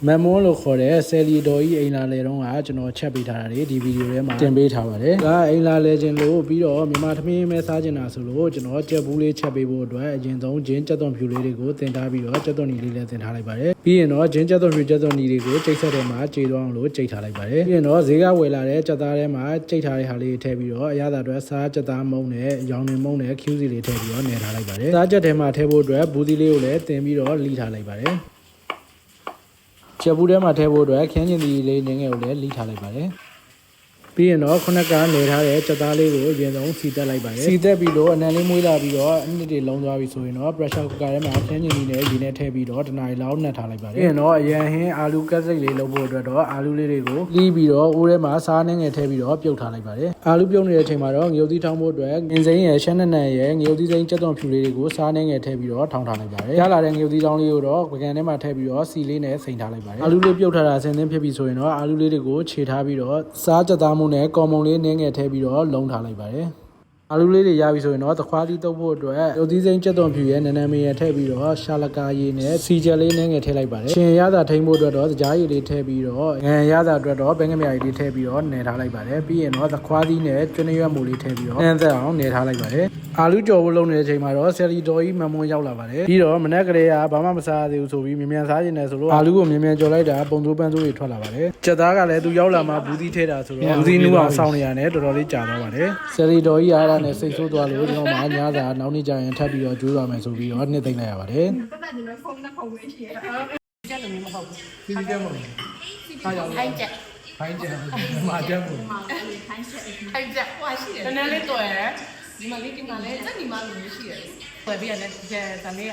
မန်မွန်းလို့ခေါ်တဲ့ဆယ်လီတော်ကြီးအိမ်လာလေတော့ကကျွန်တော်ချက်ပေးထားတာဒီဗီဒီယိုထဲမှာတင်ပေးထားပါတယ်ဒါအိမ်လာလေခြင်းလို့ပြီးတော့မြန်မာသမင်းမဲစားခြင်းတာဆိုလို့ကျွန်တော်ကြက်ဘူးလေးချက်ပေးဖို့အတွက်အရင်ဆုံးဂျင်းကြက်သွန်ဖြူလေးတွေကိုတင်ထားပြီးတော့ကြက်သွန်နီလေးလည်းတင်ထားလိုက်ပါတယ်ပြီးရင်တော့ဂျင်းကြက်သွန်ဖြူကြက်သွန်နီတွေကိုကျိတ်ဆက်တဲ့မှာကြေသွားအောင်လို့ကျိတ်ထားလိုက်ပါတယ်ပြီးရင်တော့ဈေးကဝယ်လာတဲ့ကြက်သားထဲမှာကျိတ်ထားတဲ့ဟာလေးထည့်ပြီးတော့အရသာအတွက်စားကြက်သားမုံနဲ့ရောင်နေမုံနဲ့ကျူးစီလေးထည့်ပြီးတော့နေထားလိုက်ပါတယ်စားကြက်ထဲမှာထည့်ဖို့အတွက်ဘူးသီးလေးကိုလည်းတင်ပြီးတော့လှီထားလိုက်ပါတယ်ချက်ဘူးထဲမှာထည့်ဖို့အတွက်ခင်းကျင်သီးလေးငယ်ငယ်ကိုလည်းလှီထားလိုက်ပါတယ်ပြီးရင်တော့ခုနကနေထားတဲ့ကြက်သားလေးကိုအရင်ဆုံးစီတက်လိုက်ပါတယ်စီတက်ပြီးတော့အနံလေးမွေးလာပြီးတော့အနစ်တွေလုံးသွားပြီဆိုရင်တော့ pressure cooker ထဲမှာခင်းကျင်သီးနဲ့ရေနဲ့ထည့်ပြီးတော့တနားရီလောက်နှက်ထားလိုက်ပါတယ်ပြီးရင်တော့အရင်ဟင်းအာလူကက်စိတ်လေးလုပ်ဖို့အတွက်တော့အာလူလေးတွေကိုလှီးပြီးတော့အိုးထဲမှာစားနှင်းငယ်ထည့်ပြီးတော့ပြုတ်ထားလိုက်ပါတယ်အာလူပြုတ်နေတဲ့အချိန်မှာတော့ငရုတ်သီးထောင်းဖို့အတွက်ငင်းစိမ်းရယ်ရှမ်းနက်ရယ်ငရုတ်သီးစိမ်းကြက်သွန်ဖြူလေးတွေကိုစားနှင်းငယ်ထည့်ပြီးတော့ထောင်းထားလိုက်ပါတယ်ရလာတဲ့ငရုတ်သီးထောင်းလေးကိုတော့ပကံထဲမှာထည့်ပြီးတော့စီလေးနဲ့စိန်ထားလိုက်ပါတယ်အာလူလေးပြုတ်ထားတာဆင်းသင်းဖြစ်ပြီဆိုရင်တော့အာလူလေးတွေကိုခြေထားပြီးတော့စားကြက်သားမှုနဲ့ကော်မုံလေးနင်းငယ်ထည့်ပြီးတော့လုံးထားလိုက်ပါတယ်အာလူလေးတွေရပြီဆိုရင်တော့သခွားသီးတုပ်ဖို့အတွက်ရုပ်သီးစိမ်းကြက်သွန်ဖြူရဲ့နန်းနန်းမင်းရဲ့ထည့်ပြီးတော့ရှာလကာရည်နဲ့စီဂျယ်လေးနင်းငယ်ထည့်လိုက်ပါတယ်ရှင်ရသာထိမ့်ဖို့အတွက်တော့ကြားရည်လေးထည့်ပြီးတော့ငံရသာအတွက်တော့ဘဲငမြရည်လေးထည့်ပြီးတော့နယ်ထားလိုက်ပါတယ်ပြီးရင်တော့သခွားသီးနဲ့ကျွန်းရွက်မူလေးထည့်ပြီးတော့နှမ်းသက်အောင်နယ်ထားလိုက်ပါတယ်အာလူကြော်ဖို့လုပ်နေတဲ့အချိန်မှာတော့ဆယ်လီတော်ကြီးမမွန်းရောက်လာပါတယ်ပြီးတော့မနက်ကလေးကဘာမှမစားသေးဘူးဆိုပြီးမြန်စားခြင်းနဲ့ဆိုလို့အာလူကိုမြန်ကြော်လိုက်တာပုံစိုးပန်းစိုးတွေထွက်လာပါတယ်ကြက်သားကလည်းသူရောက်လာမှဘူးသီးထဲတာဆိုတော့ဘူးသီးနူးအောင်စောင်းနေရတယ်တော်တော်လေးကြာသွားပါတယ်ဆယ်လီတော်ကြီးအားရနဲ့စိတ်ဆိုးသွားလို့ကျွန်တော်မှညစာနောက်နေ့ကျရင်ထပ်ပြီးတော့ကြိုးရမယ်ဆိုပြီးတော့နှစ်သိမ့်လိုက်ရပါတယ်ပတ်ပတ်နေတော့ဖုန်းနဲ့ပုံပဲရှိရကျက်လို့မဟုတ်ဘူးစီစီတက်မလို့အားရောက်ခိုင်းချက်ခိုင်းချက်မှာတက်ဖို့ခိုင်းချက်ခိုင်ကျက်ဟိုရှိတယ်နည်းနည်းလေးတွေ့တယ်ဒီမှာလေးဒီမှာလေးစက်ဒီမှာလို့ရှိတယ်ဝယ်ပြီးရတယ်ကျန်တဲ့